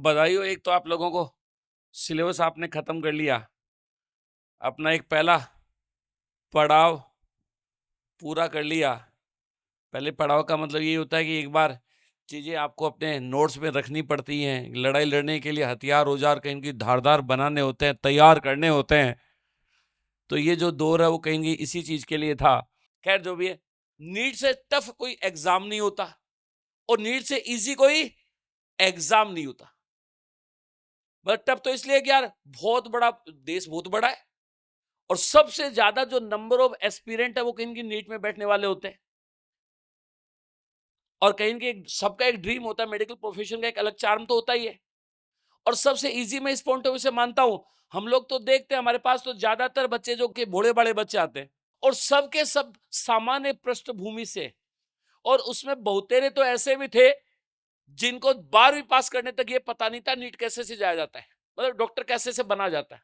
बधाई हो, एक तो आप लोगों को सिलेबस आपने खत्म कर लिया। अपना एक पहला पड़ाव पूरा कर लिया। पहले पड़ाव का मतलब ये होता है कि एक बार चीजें आपको अपने नोट्स में रखनी पड़ती हैं। लड़ाई लड़ने के लिए हथियार औजार कहीं की धारदार बनाने होते हैं, तैयार करने होते हैं। तो ये जो दौर है वो कहीं इसी चीज के लिए था। खैर जो भी है, नीट से टफ कोई एग्जाम नहीं होता और नीट से इजी कोई एग्जाम नहीं होता। बट टफ तो इसलिए कि यार बहुत बड़ा देश, बहुत बड़ा है और सबसे ज्यादा जो नंबर ऑफ एस्पिरेंट है वो कहीं की नीट में बैठने वाले होते हैं। और कहीं की सबका एक ड्रीम होता है, मेडिकल प्रोफेशन का एक अलग चार्म तो होता ही है। और सबसे इजी मैं इस पॉइंट ऑफ व्यू से मानता हूं, हम लोग तो देखते हैं हमारे पास तो ज्यादातर बच्चे जो कि भोले बड़े बच्चे आते हैं और सबके सब सामान्य पृष्ठभूमि से। और उसमें बहुतेरे तो ऐसे भी थे जिनको 12वीं पास करने तक ये पता नहीं था नीट कैसे से जाया जाता है, मतलब डॉक्टर कैसे से बना जाता है।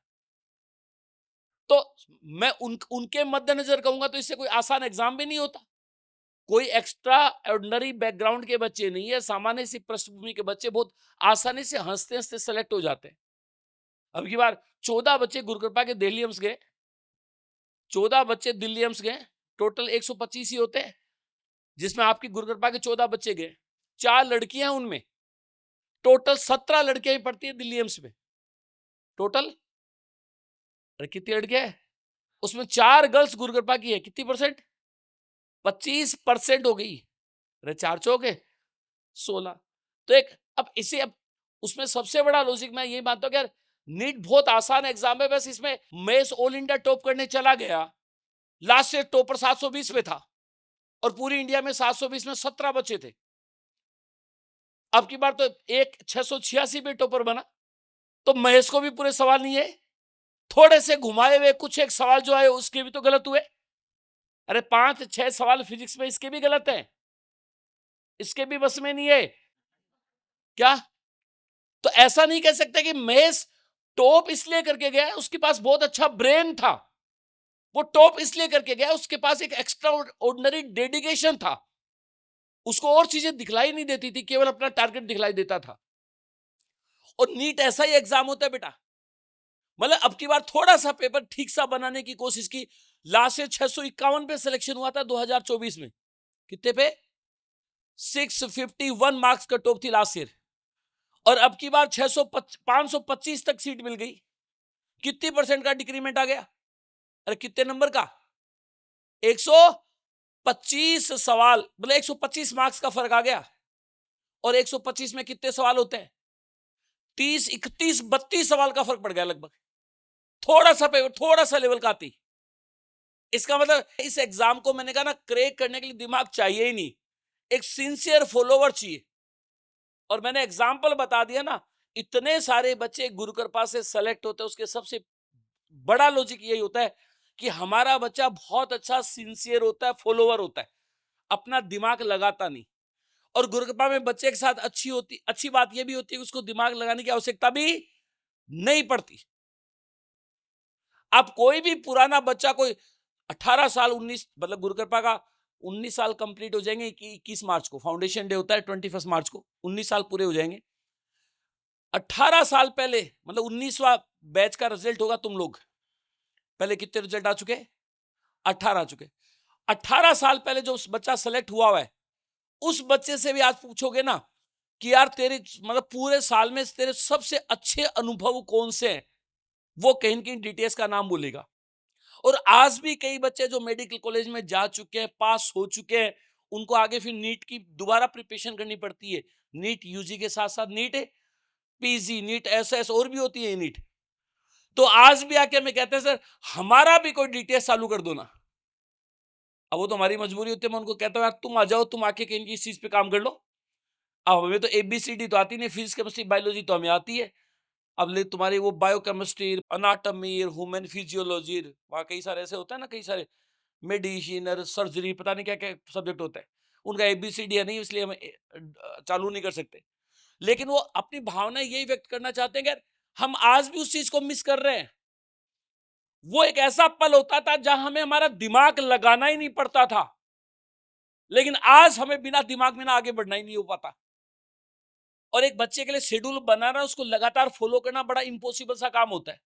तो मैं उनके मद्देनजर कहूंगा तो इससे कोई आसान एग्जाम भी नहीं होता। कोई एक्स्ट्रा ऑर्डिनरी बैकग्राउंड के बच्चे नहीं है, सामान्य सी पृष्ठभूमि के बच्चे बहुत आसानी से हंसते हंसते सेलेक्ट हो जाते हैं। अब की बार 14 बच्चे गुरुकृपा के दिल्ली एम्स गए, 14 बच्चे दिल्ली एम्स गए। टोटल 125 ही होते हैं, जिसमें आपकी गुरुकृपा के 14 बच्चे गए। 4 लड़कियां उनमें, टोटल 17 लड़कियां ही पढ़ती है दिल्ली एम्स में। टोटल कितनी लड़कियां है उसमें? 4 गर्ल्स गुरुकृपा की है। कितनी परसेंट? 25% हो गई। अरे 4 चौके 16। तो एक अब इसे अब उसमें सबसे बड़ा लॉजिक मैं ये मानता हूं कि यार नीट बहुत आसान एग्जाम है, बस इसमें मेस ऑल इंडिया टॉप करने चला गया, लास्ट से टॉपर 720 में था और पूरी इंडिया में 720 में 17 बच्चे थे। अब की बार तो एक 686 पे टॉपर बना, तो महेश को भी पूरे सवाल नहीं है, थोड़े से घुमाए हुए कुछ एक सवाल जो आए उसके भी तो गलत हुए। अरे 5-6 सवाल फिजिक्स में इसके भी गलत है, इसके भी बस में नहीं है क्या? तो ऐसा नहीं कह सकते कि महेश टॉप इसलिए करके गया, उसके पास बहुत अच्छा ब्रेन था। वो टॉप इसलिए करके गया, उसके पास एक एक्स्ट्रा ऑर्डिनरी डेडिकेशन था। उसको और चीजें दिखलाई नहीं देती थी, केवल अपना टारगेट दिखलाई देता था। और नीट ऐसा ही एग्जाम होता है बेटा। मतलब अब की बार थोड़ा सा पेपर ठीक सा बनाने की कोशिश की। लास्ट से 651 पे सिलेक्शन हुआ था 2024 में। कितने पे? 651 मार्क्स का टॉप थी लास्ट ईयर। और अब की बार 525 तक सीट मिल गई। कितनी परसेंट का डिक्रीमेंट आ गया? अरे कितने नंबर का? 125 सवाल, मतलब 125 मार्क्स का फर्क आ गया। और 125 में कितने सवाल होते हैं? 30, 31, 32 सवाल का फर्क पड़ गया लगभग। थोड़ा सा पेपर, थोड़ा सा लेवल का आती। इसका मतलब इस एग्जाम को मैंने कहा ना, क्रैक करने के लिए दिमाग चाहिए ही नहीं, एक सिंसियर फॉलोवर चाहिए। और मैंने एग्जाम्पल बता दिया ना, इतने सारे बच्चे गुरु कृपा से सेलेक्ट होते हैं, उसके सबसे बड़ा लॉजिक यही होता है कि हमारा बच्चा बहुत अच्छा सिंसियर होता है, फॉलोवर होता है, अपना दिमाग लगाता नहीं। और गुरु कृपा में बच्चे के साथ अच्छी बात यह भी होती है कि उसको दिमाग लगाने की आवश्यकता भी नहीं पड़ती। अब कोई भी पुराना बच्चा, कोई 18 साल 19, मतलब गुरु कृपा का 19 साल कंप्लीट हो जाएंगे 21 मार्च को, फाउंडेशन डे होता है 21 मार्च को, 19 साल पूरे हो जाएंगे। 18 साल पहले, मतलब 19वां बैच का रिजल्ट होगा, तुम लोग पहले कितने रिजल्ट आ चुके? 18 आ चुके। 18 साल पहले जो उस बच्चा सेलेक्ट हुआ है, उस बच्चे से भी आज पूछोगे ना कि यार तेरे मतलब पूरे साल में तेरे सबसे अच्छे अनुभव कौन से हैं, वो कहीं कहीं डिटेल्स का नाम बोलेगा। और आज भी कई बच्चे जो मेडिकल कॉलेज में जा चुके हैं, पास हो चुके हैं, उनको आगे फिर नीट की दोबारा प्रिपरेशन करनी पड़ती है। नीट यूजी के साथ साथ नीट पीजी, नीट एसएस और भी होती है नीट। तो आज भी आके हमें कहते हैं सर हमारा भी कोई डिटेल्स चालू कर दो ना। अब वो तो हमारी मजबूरी होती है, मैं उनको कहता हूँ यार तुम आ जाओ, तुम आके कहीं की इस चीज पे काम कर लो। अब हमें तो एबीसीडी तो आती नहीं, फिजिक्स केमिस्ट्री बायोलॉजी तो हमें आती है। अब ले तुम्हारी वो बायोकेमिस्ट्री, अनाटमी, ह्यूमन फिजियोलॉजी, वहाँ कई सारे ऐसे होता है ना, कई सारे मेडिसिन और सर्जरी, पता नहीं क्या क्या सब्जेक्ट होता है, उनका एबीसीडी है नहीं, इसलिए हम चालू नहीं कर सकते। लेकिन वो अपनी भावना यही व्यक्त करना चाहते हैं कि यार हम आज भी उस चीज को मिस कर रहे हैं। वो एक ऐसा पल होता था जहां हमें हमारा दिमाग लगाना ही नहीं पड़ता था, लेकिन आज हमें बिना दिमाग में ना आगे बढ़ना ही नहीं हो पाता। और एक बच्चे के लिए शेड्यूल बनाना, उसको लगातार फॉलो करना बड़ा इम्पॉसिबल सा काम होता है,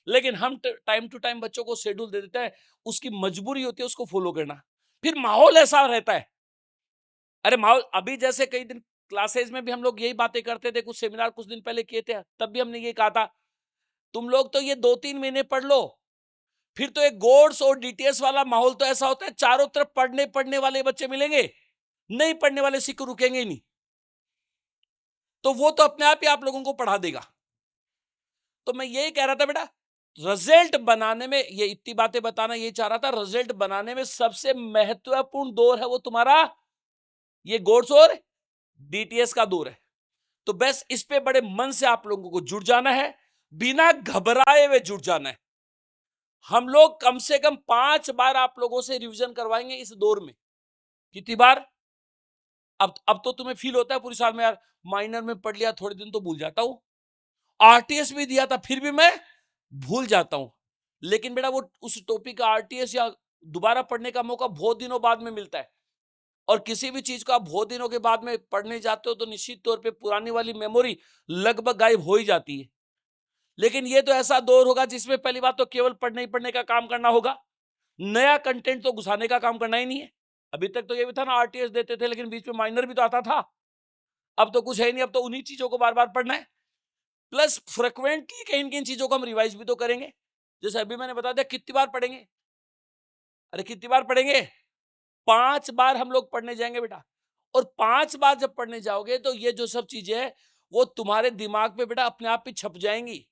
लेकिन हम टाइम टू टाइम बच्चों को शेड्यूल दे देते हैं, उसकी मजबूरी होती है उसको फॉलो करना। फिर माहौल ऐसा रहता है, अरे माहौल अभी जैसे कई दिन क्लासेज में भी हम लोग यही बातें करते थे, कुछ सेमिनार कुछ दिन पहले किए थे, तब भी हमने ये कहा था तुम लोग तो ये 2-3 महीने पढ़ लो, फिर तो एक गोड्स और डीटीएस वाला माहौल तो ऐसा होता है, चारों तरफ पढ़ने वाले बच्चे मिलेंगे, नहीं पढ़ने वाले सीख रुकेंगे ही नहीं, तो वो तो अपने आप ही आप लोगों को पढ़ा देगा। तो मैं यही कह रहा था बेटा, रिजल्ट बनाने में, ये इतनी बातें बताना ये चाह रहा था, रिजल्ट बनाने में सबसे महत्वपूर्ण दौर है वो तुम्हारा ये गोड्स और डीटीएस का दौर है। तो बस इस पे बड़े मन से आप लोगों को जुड़ जाना है, बिना घबराए हुए जुड़ जाना है। हम लोग कम से कम 5 बार आप लोगों से रिवीजन करवाएंगे इस दौर में। कितनी बार? अब तो तुम्हें फील होता है पूरी साल में, यार माइनर में पढ़ लिया, थोड़े दिन तो भूल जाता हूं, आरटीएस भी दिया था फिर भी मैं भूल जाता हूं। लेकिन बेटा वो उस टॉपिक का आरटीएस या दोबारा पढ़ने का मौका बहुत दिनों बाद में मिलता है, और किसी भी चीज को आप बहुत दिनों के बाद में पढ़ने जाते हो तो निश्चित तौर पे पुरानी वाली मेमोरी लगभग गायब हो ही जाती है। लेकिन ये तो ऐसा दौर होगा जिसमें पहली बात तो केवल पढ़ने ही पढ़ने का काम करना होगा, नया कंटेंट तो घुसाने का काम करना ही नहीं है। अभी तक तो ये भी था ना, आरटीएस देते थे लेकिन बीच में माइनर भी तो आता था, अब तो कुछ है नहीं, अब तो उन्हीं चीजों को बार बार पढ़ना है, प्लस फ्रिक्वेंटली किन किन चीजों को हम रिवाइज भी तो करेंगे। जैसे अभी मैंने बता दिया, कितनी बार पढ़ेंगे, अरे कितनी बार पढ़ेंगे, 5 बार हम लोग पढ़ने जाएंगे बेटा। और 5 बार जब पढ़ने जाओगे तो ये जो सब चीजें है वो तुम्हारे दिमाग पे बेटा अपने आप ही छप जाएंगी।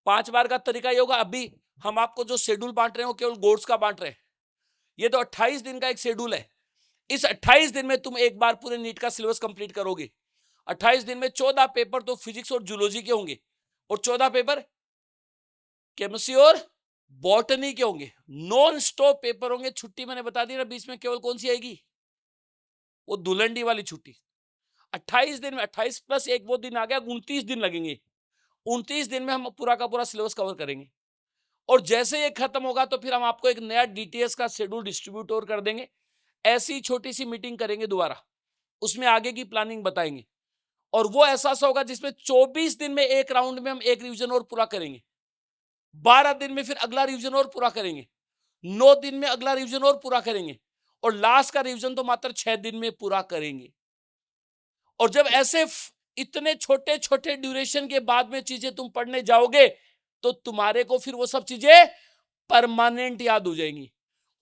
5 बार का तरीका ये होगा, अभी हम आपको जो शेड्यूल बांट रहे हैं वो केवल गोड्स का बांट रहे हैं, ये तो 28 दिन का एक शेड्यूल है। इस 28 दिन में तुम एक बार पूरे नीट का सिलेबस कंप्लीट करोगे। 28 दिन में 14 पेपर तो फिजिक्स और जूलॉजी के होंगे, और 14 पेपर केमिस्ट्री और बॉटनी के होंगे। नॉन स्टॉप पेपर होंगे। छुट्टी मैंने बता दी ना, बीच में केवल कौन सी आएगी, वो धुलंडी वाली छुट्टी। 28 दिन में 28 प्लस एक वो दिन आ गया, 29 दिन लगेंगे। 29 दिन में हम पूरा का पूरा सिलेबस कवर करेंगे, और जैसे ये खत्म होगा तो फिर हम आपको एक नया डीटीएस का शेड्यूल डिस्ट्रीब्यूट और कर देंगे। ऐसी छोटी सी मीटिंग करेंगे दोबारा, उसमें आगे की प्लानिंग बताएंगे, और वो ऐसा होगा जिसमें 24 दिन में एक राउंड में हम एक रिवीजन और पूरा करेंगे, 12 दिन में फिर अगला रिवीजन और पूरा करेंगे, 9 दिन में अगला रिवीजन और पूरा करेंगे, और लास्ट का रिवीजन तो मात्र 6 दिन में पूरा करेंगे। और जब ऐसे इतने छोटे छोटे ड्यूरेशन के बाद में चीजें तुम पढ़ने जाओगे तो तुम्हारे को फिर वो सब चीजें परमानेंट याद हो जाएंगी।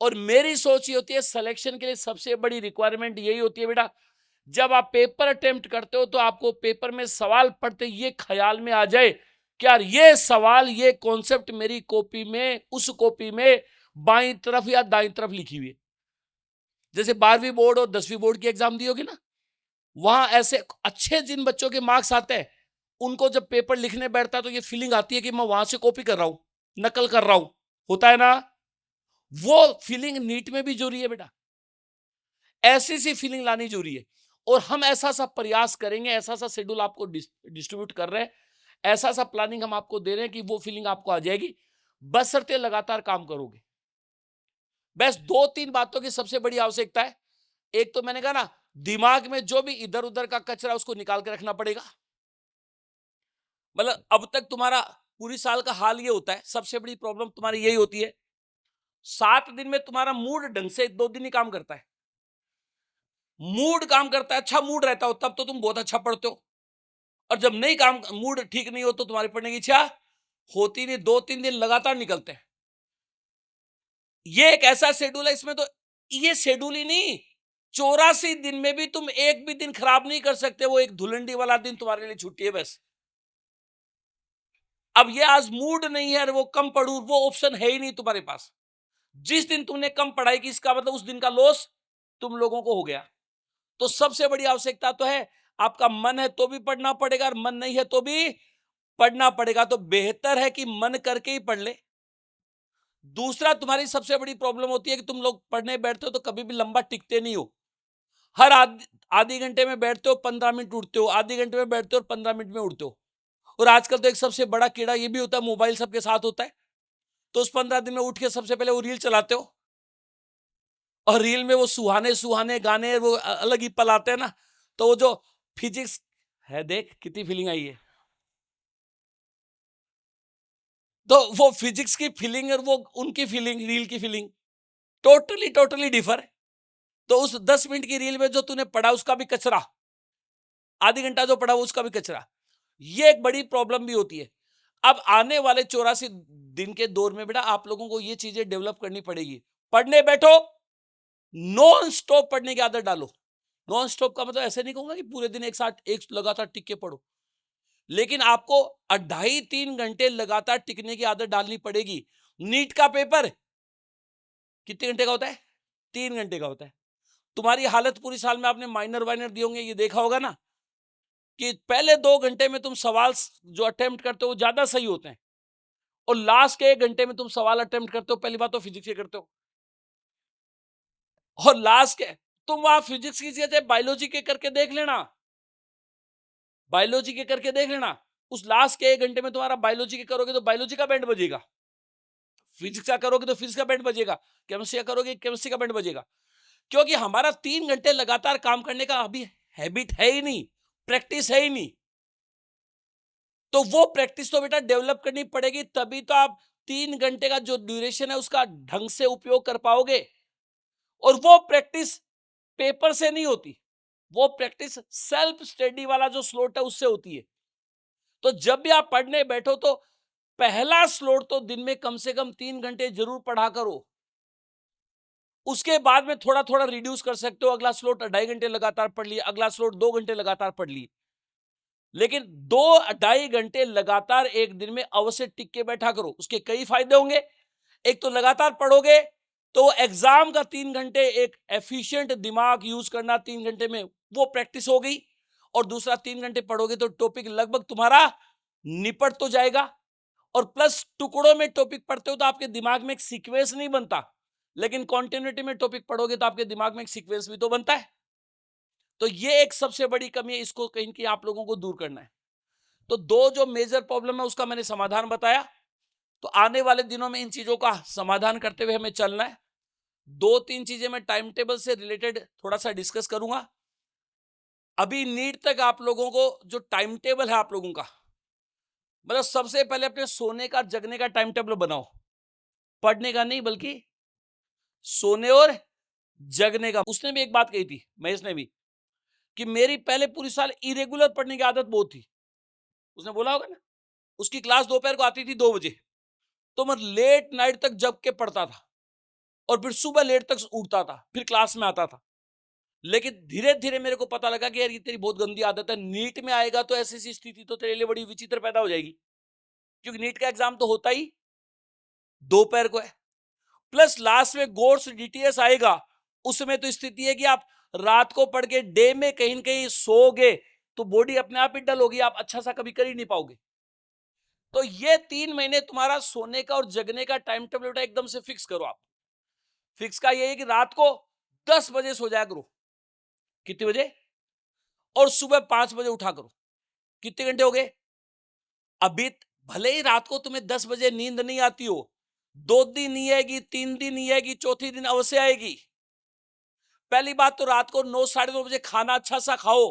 और मेरी सोच ये होती है, सिलेक्शन के लिए सबसे बड़ी रिक्वायरमेंट यही होती है बेटा, जब आप पेपर अटेम्प्ट करते हो तो आपको पेपर में सवाल पढ़ते ये ख्याल में आ जाए कि यार ये सवाल, ये कॉन्सेप्ट मेरी कॉपी में, उस कॉपी में बाईं तरफ या दाईं तरफ लिखी हुई है। जैसे 12वीं बोर्ड और 10वीं बोर्ड की एग्जाम दी होगी ना, वहां ऐसे अच्छे जिन बच्चों के मार्क्स आते हैं, उनको जब पेपर लिखने बैठता है तो ये फीलिंग आती है कि मैं वहां से कॉपी कर रहा हूं, नकल कर रहा हूं, होता है ना। वो फीलिंग नीट में भी जरूरी है बेटा, ऐसी सी फीलिंग लानी जरूरी है। और हम ऐसा सा प्रयास करेंगे, ऐसा सा शेड्यूल आपको डिस्ट्रीब्यूट कर रहे हैं, ऐसा सा प्लानिंग हम आपको दे रहे हैं कि वो फीलिंग आपको आ जाएगी, बशर्ते लगातार काम करोगे। बस 2-3 बातों की सबसे बड़ी आवश्यकता है। एक तो मैंने कहा ना, दिमाग में जो भी इधर उधर का कचरा उसको निकाल के रखना पड़ेगा। मतलब अब तक तुम्हारा पूरी साल का हाल ये होता है, सबसे बड़ी प्रॉब्लम तुम्हारी यही होती है, 7 दिन में तुम्हारा मूड ढंग से 2 दिन ही काम करता है। मूड काम करता है, अच्छा मूड रहता हो तब तो तुम बहुत अच्छा पढ़ते हो, और जब नहीं काम, मूड ठीक नहीं हो तो तुम्हारी पढ़ने की इच्छा होती नहीं। 2-3 दिन लगातार निकलते हैं। ये एक ऐसा शेड्यूल है, इसमें तो ये शेड्यूल ही नहीं, 84 दिन में भी तुम एक भी दिन खराब नहीं कर सकते। वो एक धुलंडी वाला दिन तुम्हारे लिए छुट्टी है बस। अब ये आज मूड नहीं है, वो कम पढ़ू, वो ऑप्शन है ही नहीं तुम्हारे पास। जिस दिन तुमने कम पढ़ाई की, इसका मतलब उस दिन का लॉस तुम लोगों को हो गया। तो सबसे बड़ी आवश्यकता तो है, आपका मन है तो भी पढ़ना पड़ेगा, और मन नहीं है तो भी पढ़ना पड़ेगा। तो बेहतर है कि मन करके ही पढ़ ले। दूसरा, तुम्हारी सबसे बड़ी प्रॉब्लम होती है कि तुम लोग पढ़ने बैठते हो तो कभी भी लंबा टिकते नहीं हो। हर आधे घंटे में बैठते हो, 15 मिनट उठते हो, आधे घंटे में बैठते हो और 15 मिनट में उठते हो। और आजकल तो एक सबसे बड़ा कीड़ा ये भी होता है, मोबाइल सबके साथ होता है। तो उस 15 दिन में उठ के सबसे पहले वो रील चलाते हो, और रील में वो सुहाने सुहाने गाने, वो अलग ही पल आते हैं ना। तो वो जो फिजिक्स है, देख कितनी फीलिंग आई है। तो वो फिजिक्स की फीलिंग और वो उनकी फीलिंग, रील की फीलिंग टोटली टोटली डिफर है। तो उस 10 मिनट की रील में जो तूने पढ़ा उसका भी कचरा, आधी घंटा जो पढ़ा उसका भी कचरा। ये एक बड़ी प्रॉब्लम भी होती है। अब आने वाले 84 दिन के दौर में बेटा आप लोगों को ये चीजें डेवलप करनी पड़ेगी। पढ़ने बैठो, नॉन स्टॉप पढ़ने की आदत डालो। नॉन स्टॉप का मतलब ऐसे नहीं कहूंगा कि पूरे दिन एक साथ एक लगातार टिक के पढ़ो, लेकिन आपको 2.5-3 घंटे लगातार टिकने की आदत डालनी पड़ेगी। नीट का पेपर कितने घंटे का होता है? 3 घंटे का होता है। तुम्हारी हालत पूरी साल में आपने माइनर वाइनर दिए होंगे, ये देखा होगा ना कि पहले 2 घंटे में तुम सवाल जो अटेम्प्ट करते हो वो ज्यादा सही होते हैं, और लास्ट के 1 घंटे में तुम सवाल अटेम्प्ट करते हो, पहली बात तो फिजिक्स के करते हो, और लास्ट के तुम वहां फिजिक्स की जगह बायोलॉजी के करके देख लेना, बायोलॉजी के करके देख लेना। उस लास्ट के 1 घंटे में तुम्हारा बायोलॉजी के करोगे तो बायोलॉजी का बैंड बजेगा, फिजिक्स का करोगे तो फिजिक्स का बैंड बजेगा, केमिस्ट्री का करोगे केमिस्ट्री का बैंड बजेगा। क्योंकि हमारा 3 घंटे लगातार काम करने का अभी हैबिट है ही नहीं, प्रैक्टिस है ही नहीं। तो वो प्रैक्टिस तो बेटा डेवलप करनी पड़ेगी, तभी तो आप 3 घंटे का जो ड्यूरेशन है उसका ढंग से उपयोग कर पाओगे। और वो प्रैक्टिस पेपर से नहीं होती, वो प्रैक्टिस सेल्फ स्टडी वाला जो स्लॉट है उससे होती है। तो जब भी आप पढ़ने बैठो तो पहला स्लॉट तो दिन में कम से कम 3 घंटे जरूर पढ़ा करो। उसके बाद में थोड़ा थोड़ा रिड्यूस कर सकते हो, अगला स्लॉट 2.5 घंटे लगातार पढ़ लिए, अगला स्लॉट 2 घंटे लगातार पढ़ लिए, लेकिन 2-2.5 घंटे लगातार एक दिन में अवश्य टिक के बैठा करो। उसके कई फायदे होंगे। एक तो लगातार पढ़ोगे तो एग्जाम का 3 घंटे एक एफिशिएंट दिमाग यूज करना 3 घंटे में वो प्रैक्टिस हो गई, और दूसरा 3 घंटे पढ़ोगे तो टॉपिक लगभग तुम्हारा निपट तो जाएगा। और प्लस टुकड़ों में टॉपिक पढ़ते हो तो आपके दिमाग में एक सीक्वेंस नहीं बनता, लेकिन कॉन्टिन्यूटी में टॉपिक पढ़ोगे तो आपके दिमाग में एक सीक्वेंस भी तो बनता है। तो ये एक सबसे बड़ी कमी है, इसको कहीं की आप लोगों को दूर करना है। तो 2 जो मेजर प्रॉब्लम है उसका मैंने समाधान बताया। तो आने वाले दिनों में इन चीजों का समाधान करते हुए हमें चलना है। 2-3 चीजें मैं टाइम टेबल से रिलेटेड थोड़ा सा डिस्कस करूंगा। अभी नीट तक आप लोगों को जो टाइम टेबल है आप लोगों का, मतलब सबसे पहले अपने सोने का जगने का टाइम टेबल बनाओ, पढ़ने का नहीं बल्कि सोने और जगने का। उसने भी एक बात कही थी, महेश ने भी, कि मेरी पहले पूरी साल इरेगुलर पढ़ने की आदत बहुत थी। उसने बोला होगा ना, उसकी क्लास दोपहर को आती थी 2 बजे, तो मैं लेट नाइट तक जग के पढ़ता था और फिर सुबह लेट तक उठता था, फिर क्लास में आता था। लेकिन धीरे धीरे मेरे को पता लगा कि यार ये तेरी बहुत गंदी आदत है, नीट में आएगा तो ऐसी सी स्थिति तो तेरे लिए बड़ी विचित्र पैदा हो जाएगी, क्योंकि नीट का एग्जाम तो होता ही दोपहर को है, प्लस लास्ट में गोर्स डीटीएस आएगा, उसमें तो स्थिति है कि आप रात को पढ़ के डे में कहीं न कहीं सोओगे तो बॉडी अपने आप ही डल होगी, आप अच्छा सा कभी कर ही नहीं पाओगे। तो ये 3 महीने तुम्हारा सोने का और जगने का टाइम टेबल एकदम से फिक्स करो आप। फिक्स का ये है कि रात को 10 बजे सो जाया करो। कितने बजे? और सुबह 5 बजे उठा करो। कितने घंटे हो गए? अभी भले ही रात को तुम्हें 10 बजे नींद नहीं आती हो, 2 दिन नहीं आएगी, 3 दिन नहीं आएगी, चौथी दिन अवश्य आएगी। पहली बात तो रात को 9 साढ़े 9 बजे खाना अच्छा सा खाओ,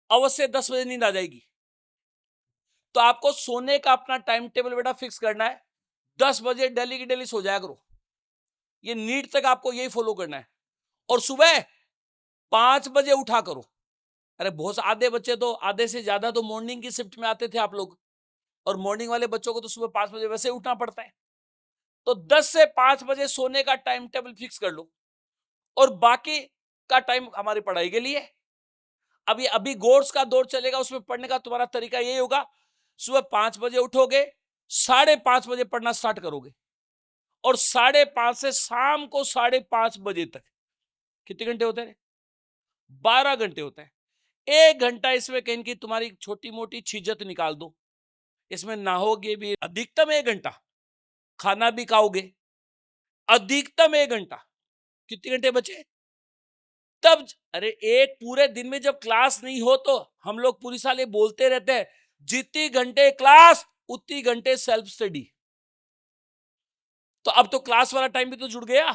अवश्य 10 बजे नींद आ जाएगी। तो आपको सोने का अपना टाइम टेबल बेटा फिक्स करना है, 10 बजे डेली की डेली सो जाया करो। ये नीट तक आपको यही फॉलो करना है। और सुबह 5 बजे उठा करो। अरे बहुत आधे बच्चे तो, आधे से ज्यादा तो मॉर्निंग की शिफ्ट में आते थे आप लोग, और मॉर्निंग वाले बच्चों को तो सुबह 5 बजे वैसे उठना पड़ता है। तो 10 से 5 बजे सोने का टाइम टेबल फिक्स कर लो, और बाकी का टाइम हमारी पढ़ाई के लिए। अभी गोर्स का दौर चलेगा, उसमें पढ़ने का तुम्हारा तरीका यही होगा, सुबह 5 बजे उठोगे, 5:30 बजे पढ़ना स्टार्ट करोगे, और 5:30 से शाम को 5:30 बजे तक कितने घंटे होते हैं? 12 घंटे होते हैं। 1 घंटा इसमें कहीं की तुम्हारी छोटी मोटी छिजत निकाल दो, इसमें नहाओगे भी अधिकतम 1 घंटा, खाना भी खाओगे अधिकतम 1 घंटा, कितने घंटे बचे? तब अरे एक पूरे दिन में जब क्लास नहीं हो तो हम लोग पूरी साल ये बोलते रहते हैं, जितनी घंटे क्लास उतनी घंटे सेल्फ स्टडी। तो अब तो क्लास वाला टाइम भी तो जुड़ गया।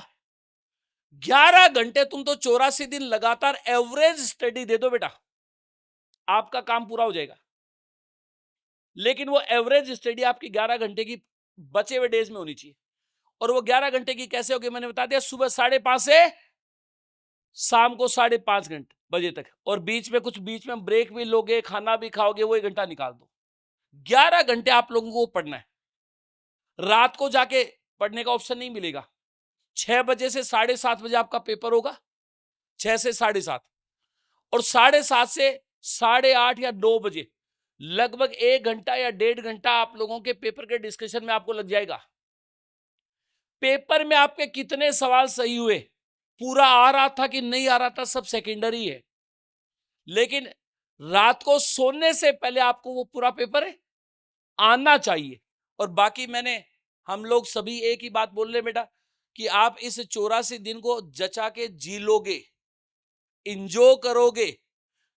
11 घंटे तुम तो 84 दिन लगातार एवरेज स्टडी दे दो बेटा, आपका काम पूरा हो जाएगा। लेकिन वो एवरेज स्टडी आपकी 11 घंटे की बचे हुए डेज में होनी चाहिए। और वो 11 घंटे की कैसे होगी मैंने बता दिया, सुबह 5:30 से शाम को 5:30 बजे तक, और बीच में ब्रेक भी लोगे, खाना भी खाओगे, वो 1 घंटा निकाल दो। 11 घंटे आप लोगों को पढ़ना है। रात को जाके पढ़ने का ऑप्शन नहीं मिलेगा। 6 बजे से 7:30 बजे आपका पेपर होगा, 6 से 7:30, और 7:30 से 8:30 या 9 बजे लगभग 1 घंटा या 1.5 घंटा आप लोगों के पेपर के डिस्कशन में आपको लग जाएगा। पेपर में आपके कितने सवाल सही हुए, पूरा आ रहा था कि नहीं आ रहा था, सब सेकेंडरी है। लेकिन रात को सोने से पहले आपको वो पूरा पेपर आना चाहिए। और बाकी हम लोग सभी एक ही बात बोल रहे बेटा, कि आप इस 84 दिन को जचा के जी लोगे, इंजॉय करोगे,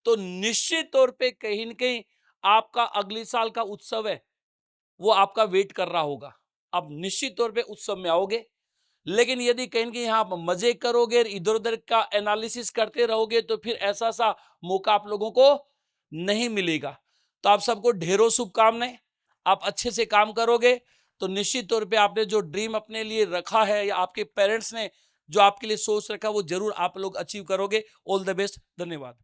तो निश्चित तौर पे कहीं न कहीं आपका अगले साल का उत्सव है, वो आपका वेट कर रहा होगा। आप निश्चित तौर पे उत्सव में आओगे। लेकिन यदि कहीं न कहीं आप मजे करोगे, इधर उधर का एनालिसिस करते रहोगे, तो फिर ऐसा सा मौका आप लोगों को नहीं मिलेगा। तो आप सबको ढेरों शुभकामनाएं। आप अच्छे से काम करोगे तो निश्चित तौर पे आपने जो ड्रीम अपने लिए रखा है, या आपके पेरेंट्स ने जो आपके लिए सोच रखा है, वो जरूर आप लोग अचीव करोगे। All the best. धन्यवाद।